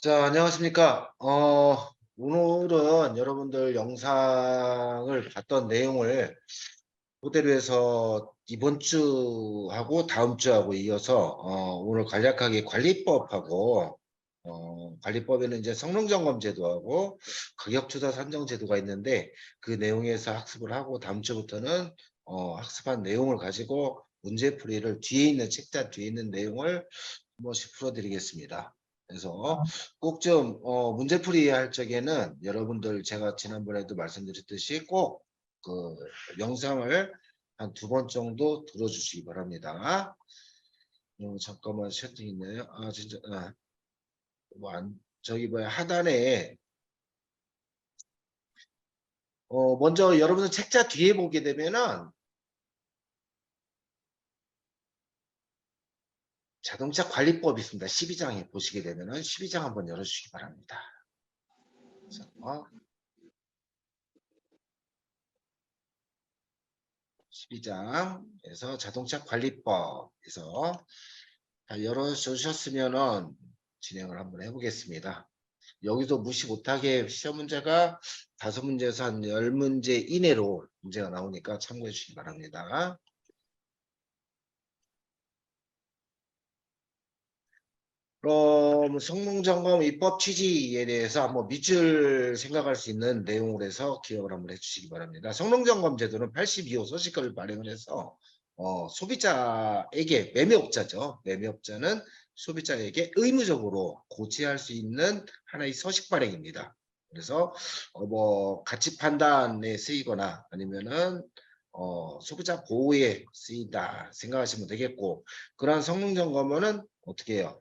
자, 안녕하십니까. 오늘은 여러분들 영상을 봤던 내용을 토대로 해서 이번 주하고 다음 주하고 이어서 오늘 간략하게 관리법하고 관리법에는 이제 성능점검 제도하고 가격투자 산정 제도가 있는데 그 내용에서 학습을 하고 다음 주부터는 학습한 내용을 가지고 문제풀이를 뒤에 있는 책자 뒤에 있는 내용을 한 번씩 풀어드리겠습니다. 그래서 꼭 좀 문제풀이 할 적에는 여러분들 제가 지난번에도 말씀드렸듯이 꼭 그 영상을 한 2번 정도 들어주시기 바랍니다. 잠깐만 채팅 있네요. 아 진짜 저기 뭐야 하단에 먼저 여러분들 책자 뒤에 보게 되면은 자동차 관리법이 있습니다. 12장에 보시게 되면은 12장 한번 열어주시기 바랍니다. 그래서 12장에서 자동차 관리법에서 다 열어주셨으면은 진행을 한번 해보겠습니다. 여기서 무시 못하게 시험 문제가 5문제에서 한 10문제 이내로 문제가 나오니까 참고해 주시기 바랍니다. 그럼 성능점검 입법 취지에 대해서 한번 밑줄 생각할 수 있는 내용으로 해서 기억을 한번 해주시기 바랍니다. 성능점검 제도는 82호 소식을 발행을 해서 소비자에게 매매업자죠. 매매업자는 소비자에게 의무적으로 고지할 수 있는 하나의 서식 발행입니다. 그래서 뭐 가치 판단에 쓰이거나 아니면은 소비자 보호에 쓰인다 생각하시면 되겠고, 그러한 성능 점검은 어떻게 해요?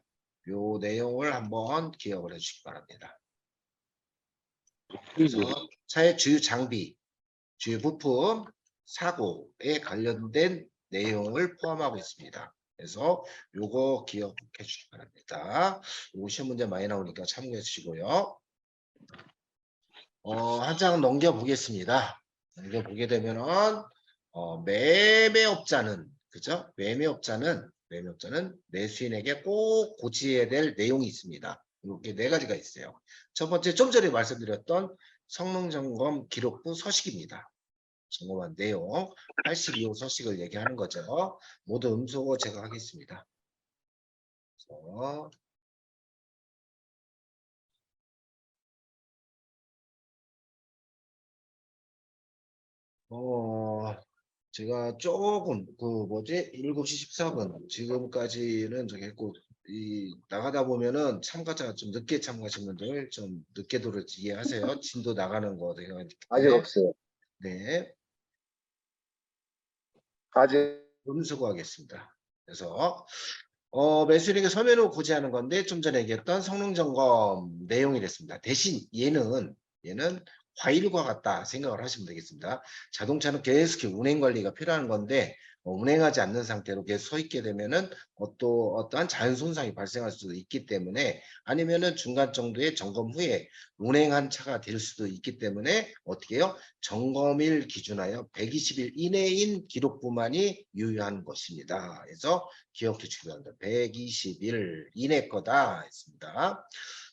요 내용을 한번 기억을 해주시기 바랍니다. 그래서 차의 주요 장비, 주요 부품, 사고에 관련된 내용을 포함하고 있습니다. 그래서 요거 기억해 주시기 바랍니다. 요거 시험 문제 많이 나오니까 참고해 주시고요. 한 장 넘겨 보겠습니다. 넘겨 보게 되면은 매매업자는, 그죠? 매매업자는 매수인에게 꼭 고지해야 될 내용이 있습니다. 이렇게 4가지가 있어요. 첫 번째, 좀 전에 말씀드렸던 성능점검 기록부 서식입니다. 점검한 내용 82호 서식을 얘기하는 거죠. 모두 음소 제가 하겠습니다. 그래서 제가 조금 그 뭐지 7시 14분 지금까지는 저기 했고, 이 나가다 보면은 참가자가 좀 늦게 참가하신 분들 좀 늦게 들어올지 이해하세요. 진도 나가는 거 되기 아직 때문에. 없어요. 네, 아직 음수거하겠습니다. 그래서 매수인에게 서면으로 고지하는 건데 좀 전에 얘기했던 성능 점검 내용이 됐습니다. 대신 얘는 과일과 같다 생각을 하시면 되겠습니다. 자동차는 계속 운행 관리가 필요한 건데 운행하지 않는 상태로 계속 서 있게 되면은 어떠한 자연 손상이 발생할 수도 있기 때문에, 아니면은 중간 정도의 점검 후에 운행한 차가 될 수도 있기 때문에 어떻게 해요? 점검일 기준하여 120일 이내인 기록부만이 유효한 것입니다. 그래서 기억해 주시기 바랍니다. 120일 이내 거다 했습니다.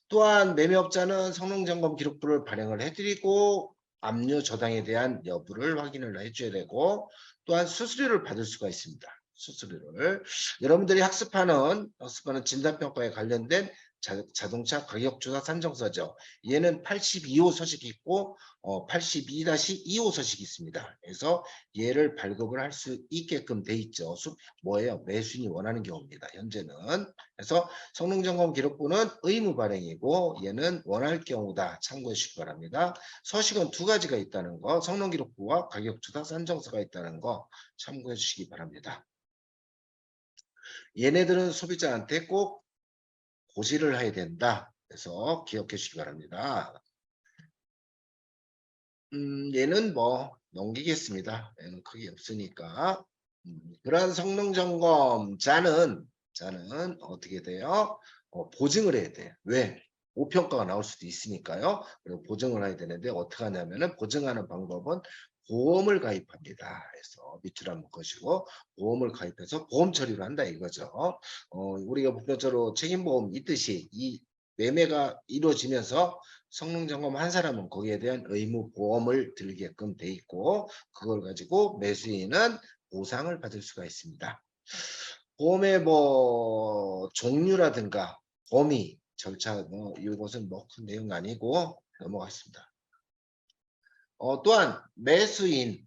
또한 매매업자는 성능점검 기록부를 발행을 해드리고 압류 저당에 대한 여부를 확인을 해줘야 되고, 또한 수수료를 받을 수가 있습니다. 수수료를 여러분들이 학습하는 진단평가에 관련된 자동차 가격조사 산정서죠. 얘는 82호 서식이 있고 82-2호 서식이 있습니다. 그래서 얘를 발급을 할 수 있게끔 돼 있죠. 뭐예요? 매수인이 원하는 경우입니다. 현재는. 그래서 성능점검 기록부는 의무 발행이고 얘는 원할 경우다. 참고해 주시기 바랍니다. 서식은 2가지가 있다는 거, 성능기록부와 가격조사 산정서가 있다는 거 참고해 주시기 바랍니다. 얘네들은 소비자한테 꼭 고지를 해야 된다. 그래서 기억해 주시기 바랍니다. 얘는 뭐 넘기겠습니다. 얘는 크게 없으니까. 그러한 성능 점검자는 어떻게 돼요? 보증을 해야 돼요. 왜? 오평가가 나올 수도 있으니까요. 그리고 보증을 해야 되는데 어떻게 하냐면은 보증하는 방법은 보험을 가입합니다. 그래서 밑줄 한번 거시고 보험을 가입해서 보험 처리를 한다 이거죠. 우리가 보편적으로 책임보험 있듯이 이 매매가 이루어지면서 성능 점검 한 사람은 거기에 대한 의무 보험을 들게끔 돼 있고 그걸 가지고 매수인은 보상을 받을 수가 있습니다. 보험의 뭐 종류라든가 범위, 절차 뭐 이것은 뭐 큰 내용 아니고 넘어가겠습니다. 또한 매수인은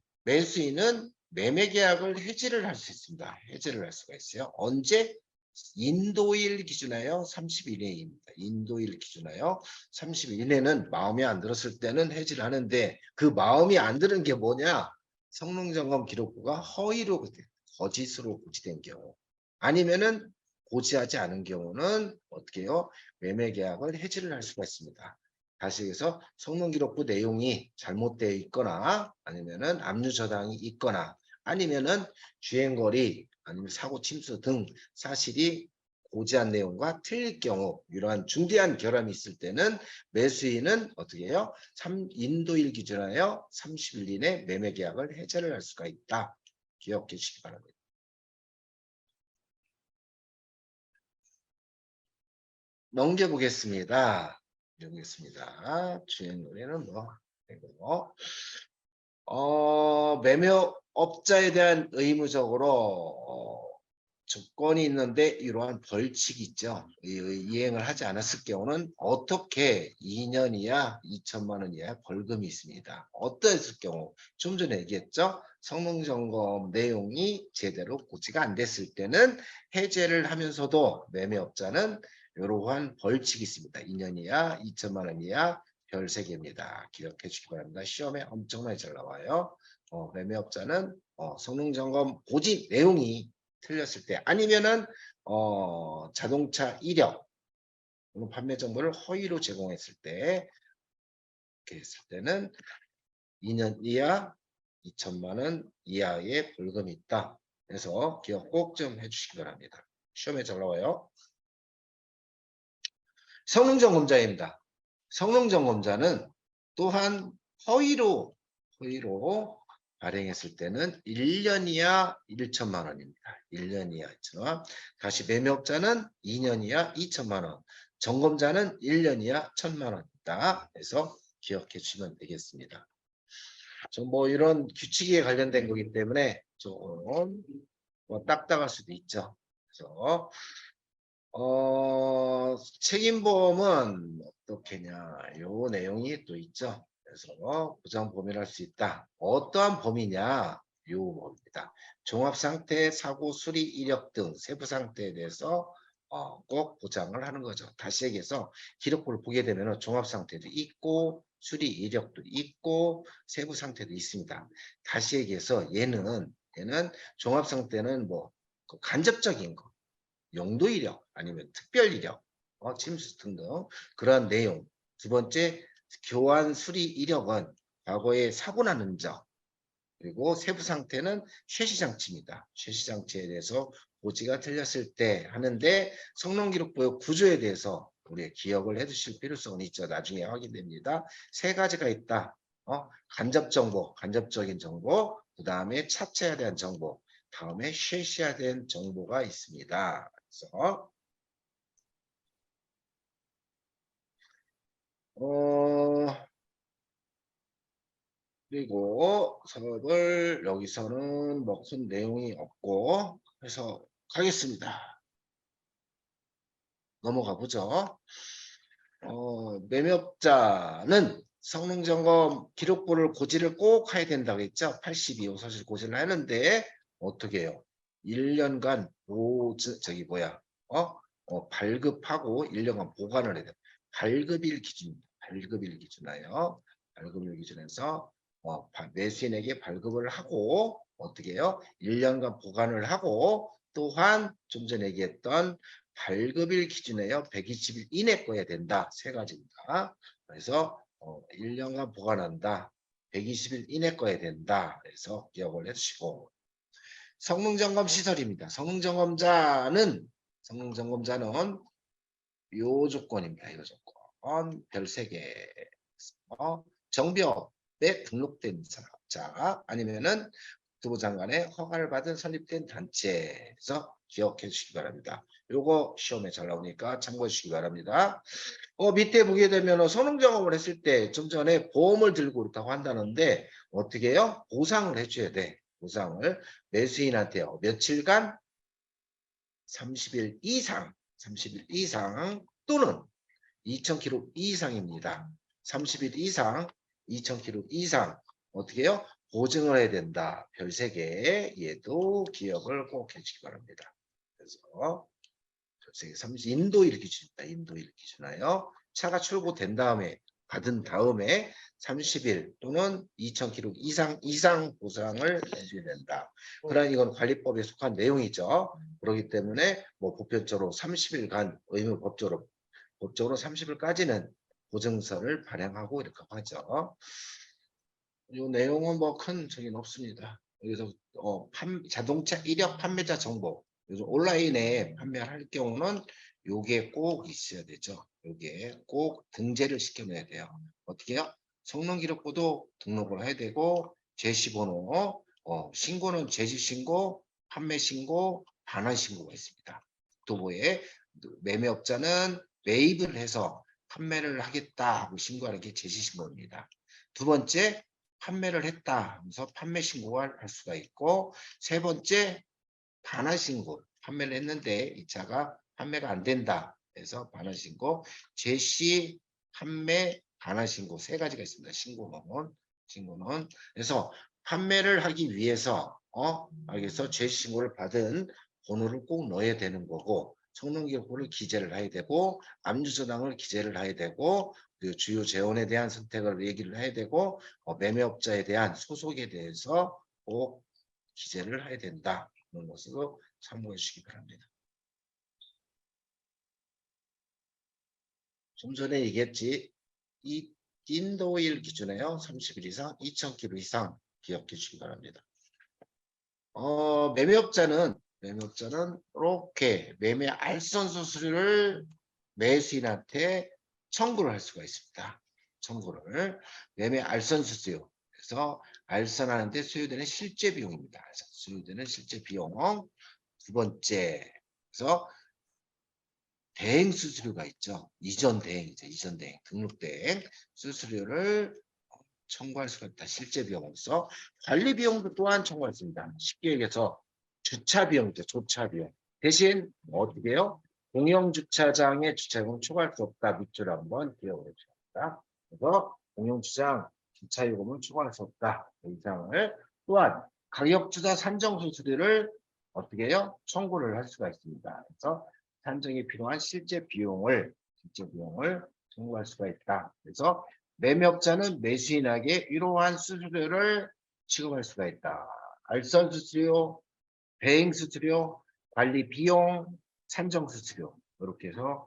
매매 계약을 해지를 할 수 있습니다. 해지를 할 수가 있어요. 언제? 인도일 기준하여 30일 이내입니다. 인도일 기준하여 30일 이내는 마음에 안 들었을 때는 해지를 하는데 그 마음이 안 드는 게 뭐냐? 성능점검 기록부가 허위로 거짓으로 고지된 경우 아니면은 고지하지 않은 경우는 어떻게 해요? 매매 계약을 해지를 할 수가 있습니다. 다시 해서 성능기록부 내용이 잘못되어 있거나 아니면은 압류 저당이 있거나 아니면은 주행거리 아니면 사고 침수 등 사실이 고지한 내용과 틀릴 경우 이러한 중대한 결함이 있을 때는 매수인은 어떻게 해요? 인도일 기준하여 30일 이내 매매 계약을 해제를 할 수가 있다. 기억해 주시기 바랍니다. 넘겨보겠습니다. 주행거리는 뭐 되고 매매업자에 대한 의무적으로 조건이 있는데 이러한 벌칙이 있죠. 이행을 하지 않았을 경우는 어떻게 2년 이하 2천만 원 이하 벌금이 있습니다. 어떠했을 경우 좀 전에 얘기했죠. 성능점검 내용이 제대로 고지가 안 됐을 때는 해제를 하면서도 매매업자는 이러한 벌칙이 있습니다. 2년 이하 2천만 원 이하 별 3개입니다. 기억해 주시기 바랍니다. 시험에 엄청나게 잘 나와요. 매매업자는 성능점검 고지 내용이 틀렸을 때 아니면은 자동차 이력 판매 정보를 허위로 제공했을 때 이렇게 했을 때는 2년 이하 2천만 원 이하의 벌금이 있다. 그래서 기억 꼭 좀 해주시기 바랍니다. 시험에 잘 나와요. 성능점검자입니다. 성능점검자는 또한 허위로 발행했을 때는 1년 이하 1천만 원입니다. 1년 이하 2천만 원. 다시 매매업자는 2년 이하 2천만 원. 점검자는 1년 이하 1천만 원이다. 그래서 기억해 주시면 되겠습니다. 뭐 이런 규칙에 관련된 거기 때문에 좀 뭐 딱딱할 수도 있죠. 그래서 책임보험은 어떻게냐 요 내용이 또 있죠. 그래서 보장 범위를 할 수 있다. 어떠한 범위냐 요 범위입니다. 종합상태, 사고, 수리, 이력 등 세부 상태에 대해서 꼭 보장을 하는 거죠. 다시 얘기해서 기록부를 보게 되면 종합상태도 있고 수리 이력도 있고 세부 상태도 있습니다. 다시 얘기해서 얘는 종합상태는 뭐 간접적인 거 용도 이력 아니면 특별 이력, 침수 등등 그러한 내용. 두 번째 교환 수리 이력은 과거에 사고 난 흔적 그리고 세부 상태는 쉐시장치입니다. 쉐시장치에 대해서 고지가 틀렸을 때 하는데 성능기록부의 구조에 대해서 우리 기억을 해두실 필요성은 있죠. 나중에 확인됩니다. 3가지가 있다. 간접 정보, 간접적인 정보, 그 다음에 차체에 대한 정보, 다음에 쉐시에 대한 정보가 있습니다. 그래서 그리고 사업을 여기서는 뭐 큰 내용이 없고 해서 가겠습니다. 넘어가 보죠. 매매업자는 성능점검 기록부를 고지를 꼭 해야 된다고 했죠. 82호 사실 고지를 하는데 어떻게 해요? 1년간 발급하고 1년간 보관을 해야 돼요. 발급일 기준하여 발급일 기준에서 매수인에게 발급을 하고 어떻게 해요? 1년간 보관을 하고 또한 좀 전에 얘기했던 발급일 기준에요. 120일 이내 거야 된다. 3가지입니다. 그래서 1년간 보관한다. 120일 이내 거야 된다. 그래서 기억을 해주시고 성능점검 시설입니다. 성능점검자는 요 조건입니다. 요 조건 별 3개 정비업에 등록된 사업자 아니면은 국토부 장관의 허가를 받은 설립된 단체에서 기억해 주시기 바랍니다. 요거 시험에 잘 나오니까 참고해 주시기 바랍니다. 밑에 보게 되면 성능점검을 했을 때 좀 전에 보험을 들고 있다고 한다는데 어떻게 해요? 보상을 해줘야 돼. 보상을 매수인한테요. 며칠간 30일 이상 또는 2,000km 이상입니다. 30일 이상, 2,000km 이상 어떻게 해요? 보증을 해야 된다. 별 3개. 얘도 기억을 꼭 해주시기 바랍니다. 그래서 별 3개, 30, 인도일 기준입니다. 인도일 기준하여 차가 출고된 다음에 받은 다음에 30일 또는 2,000km 이상 보상을 해줘야 된다. 그러나 이건 관리법에 속한 내용이죠. 그렇기 때문에 뭐 보편적으로 30일간 의무법적으로 30일까지는 보증서를 발행하고 이렇게 하죠. 이 내용은 뭐 큰 적이 없습니다. 여기서 자동차 이력 판매자 정보. 그래서 온라인에 판매할 경우는 요게 꼭 있어야 되죠. 요게 꼭 등재를 시켜놔야 돼요. 어떻게요? 성능기록부도 등록을 해야 되고 제시번호, 신고는 제시신고, 판매신고, 반환신고가 있습니다. 국토부에 매매업자는 매입을 해서 판매를 하겠다 하고 신고하는 게 제시신고입니다. 두 번째, 판매를 했다 하면서 판매 신고를 할 수가 있고, 세 번째, 반환 신고. 판매를 했는데 이 차가 판매가 안 된다 해서 반환 신고, 제시, 판매, 반환 신고 3가지가 있습니다. 신고는 그래서 판매를 하기 위해서 알겠어? 제시 신고를 받은 번호를 꼭 넣어야 되는 거고, 성능기록부를 기재를 해야 되고, 압류저당을 기재를 해야 되고, 그 주요 재원에 대한 선택을 얘기를 해야 되고, 매매업자에 대한 소속에 대해서 꼭 기재를 해야 된다. 그런 것으로 참고해 주시기 바랍니다. 좀 전에 얘기했지. 이 인도일 기준에요. 30일 이상, 2,000km 이상 기억해 주시기 바랍니다. 매매업자는 이렇게 매매 알선 수수료를 매수인한테 청구를 할 수가 있습니다. 매매 알선 수수료. 그래서 알선하는데 소요되는 실제 비용입니다. 소요되는 실제 비용. 두 번째, 그래서 대행 수수료가 있죠. 이전 대행이죠. 이전 대행, 등록 대행 수수료를 청구할 수가 있다. 실제 비용으로서 관리 비용도 또한 청구할 수 있습니다. 쉽게 얘기해서 주차 비용이죠. 주차 비용. 대신 어떻게 해요? 공영 주차장의 주차요금 초과할 수 없다. 밑줄 한번 기억을 해주십니다. 그래서 공영 주차장 주차 요금은 초과할 수 없다. 이상을 또한 가격 주차 산정 수수료를 어떻게 해요? 청구를 할 수가 있습니다. 그래서 산정이 필요한 실제 비용을 청구할 수가 있다. 그래서 매매업자는 매수인에게 이러한 수수료를 지급할 수가 있다. 알선 수수료, 배행 수수료, 관리 비용, 산정 수수료 이렇게 해서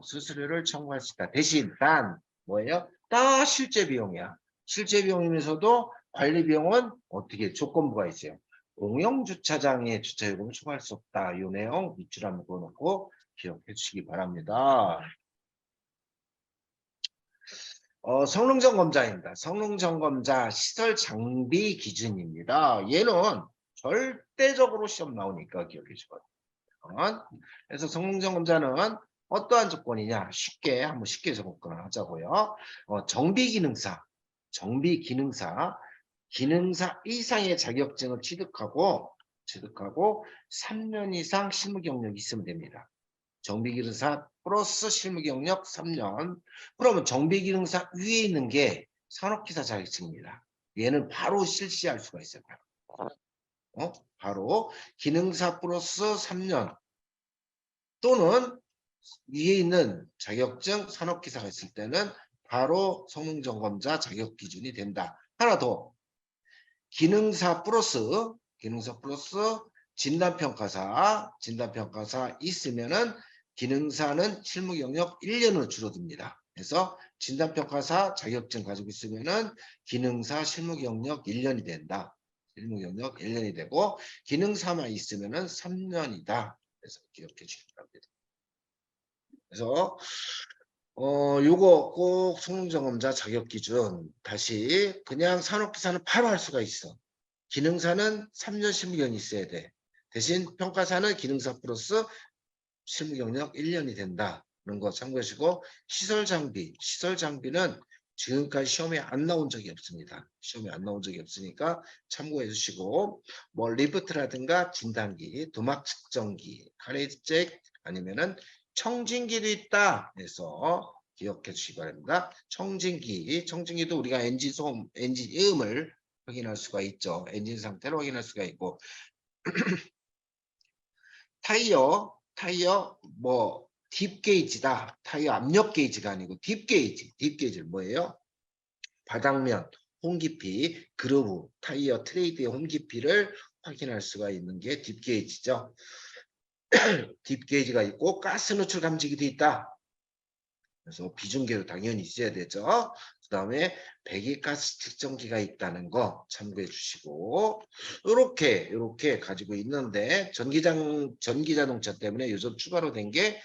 수수료를 청구할 수 있다. 대신 단 뭐예요? 다 실제 비용이야. 실제 비용이면서도 관리 비용은 어떻게 조건부가 있어요. 공영 주차장의 주차요금을 초과할 수 없다. 이 내용 밑줄 한번 그어놓고 기억해 주시기 바랍니다. 성능점검자입니다. 성능점검자 시설 장비 기준입니다. 얘는 절대적으로 시험 나오니까 기억해 주거든요. 그래서 성능점검자는 어떠한 조건이냐? 쉽게 접근하자고요. 정비기능사 이상의 자격증을 취득하고 3년 이상 실무 경력이 있으면 됩니다. 정비기능사 플러스 실무경력 3년. 그러면 정비기능사 위에 있는 게 산업기사 자격증입니다. 얘는 바로 실시할 수가 있어요. 바로 기능사 플러스 3년 또는 위에 있는 자격증 산업기사가 있을 때는 바로 성능점검자 자격 기준이 된다. 하나 더. 기능사 플러스 진단평가사 있으면은 기능사는 실무 경력 1년으로 줄어듭니다. 그래서 진단평가사 자격증 가지고 있으면은 기능사 실무 경력 1년이 된다. 실무 경력 1년이 되고 기능사만 있으면은 3년이다. 그래서 기억해 주시기 바랍니다. 그래서 요거 꼭 성능점검자 자격기준 다시 그냥 산업기사는 바로 할 수가 있어. 기능사는 3년 실무경이 있어야 돼. 대신 평가사는 기능사 플러스 실무 경력 1년이 된다는 거 참고하시고 시설 장비는 지금까지 시험에 안 나온 적이 없습니다. 시험에 안 나온 적이 없으니까 참고해 주시고 뭐 리프트라든가 진단기, 도막 측정기, 카레이잭 아니면은 청진기도 있다 해서 기억해 주시기 바랍니다. 청진기도 우리가 엔진 소음, 엔진음을 확인할 수가 있죠. 엔진 상태를 확인할 수가 있고 타이어 뭐 딥게이지다. 타이어 압력 게이지가 아니고 딥게이지를 뭐예요? 바닥면, 홈 깊이, 그루브, 타이어 트레이드의 홈 깊이를 확인할 수가 있는 게 딥게이지죠. 딥게이지가 있고 가스 노출 감지기도 있다. 그래서 비중계도 당연히 있어야 되죠. 그 다음에 배기가스 측정기가 있다는 거 참고해 주시고 이렇게 가지고 있는데 전기자동차 때문에 요즘 추가로 된 게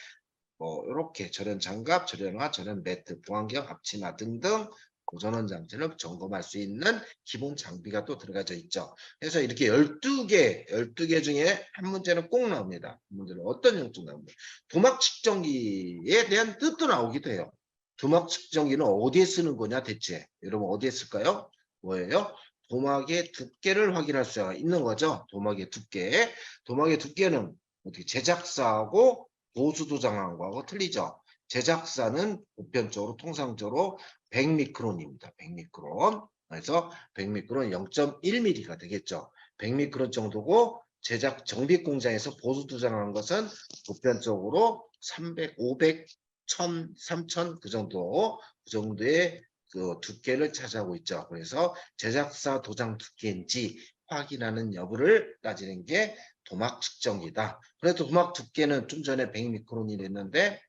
뭐 이렇게 전원 장갑, 전원화, 전원 매트, 보안경, 앞치마 등등 고전원 장치를 점검할 수 있는 기본 장비가 또 들어가져 있죠. 그래서 이렇게 12개 중에 한 문제는 꼭 나옵니다. 문제는 어떤 형식 나옵니다. 도막 측정기에 대한 뜻도 나오기도 해요. 도막 측정기는 어디에 쓰는 거냐 대체? 여러분 어디에 쓸까요? 뭐예요? 도막의 두께를 확인할 수가 있는 거죠. 도막의 두께. 도막의 두께는 어떻게 제작사하고 보수도장한 거하고 틀리죠. 제작사는 보편적으로 통상적으로 100미크론입니다. 100미크론. 그래서 100미크론 0.1mm가 되겠죠. 100미크론 정도고 제작 정비 공장에서 보수도장한 것은 보편적으로 300, 500, 1000, 3000 그 정도의 그 두께를 차지하고 있죠. 그래서 제작사 도장 두께인지 확인하는 여부를 따지는 게 도막 측정기다. 그래도 도막 두께는 좀 전에 100미크론이 됐는데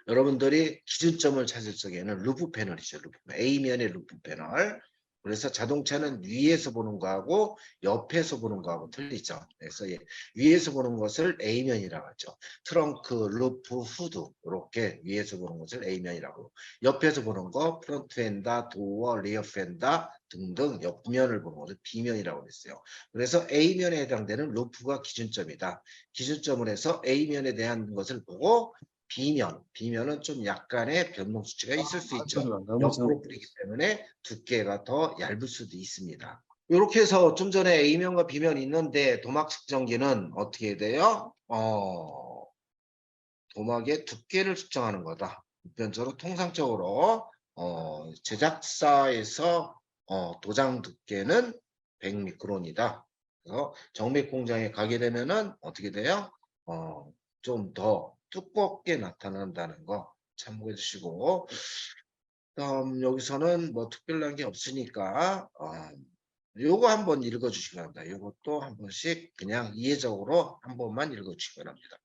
여러분들이 기준점을 찾을 적에는 루프 패널이죠. 루프 패널. A면의 루프 패널. 그래서 자동차는 위에서 보는 거하고 옆에서 보는 거하고 틀리죠. 그래서 위에서 보는 것을 A면이라고 하죠. 트렁크, 루프, 후드 이렇게 위에서 보는 것을 A면이라고. 옆에서 보는 거 프론트 펜더, 도어, 리어 펜더 등등 옆면을 보는 것을 B면이라고 했어요. 그래서 A면에 해당되는 루프가 기준점이다. 기준점을 해서 A면에 대한 것을 보고 B면은 좀 약간의 변동 수치가 있을 수 있죠. 옆으로 뿌리기 때문에 두께가 더 얇을 수도 있습니다. 이렇게 해서 좀 전에 A면과 B면이 있는데 도막 측정기는 어떻게 돼요? 도막의 두께를 측정하는 거다. 보편적으로 통상적으로 제작사에서 도장 두께는 100미크론이다. 그래서 정밀 공장에 가게 되면은 어떻게 돼요? 좀 더 두껍게 나타난다는 거 참고해 주시고 여기서는 뭐 특별한 게 없으니까 요거 한번 읽어 주시기 바랍니다. 요것도 한 번씩 그냥 이해적으로 한 번만 읽어 주시기 바랍니다.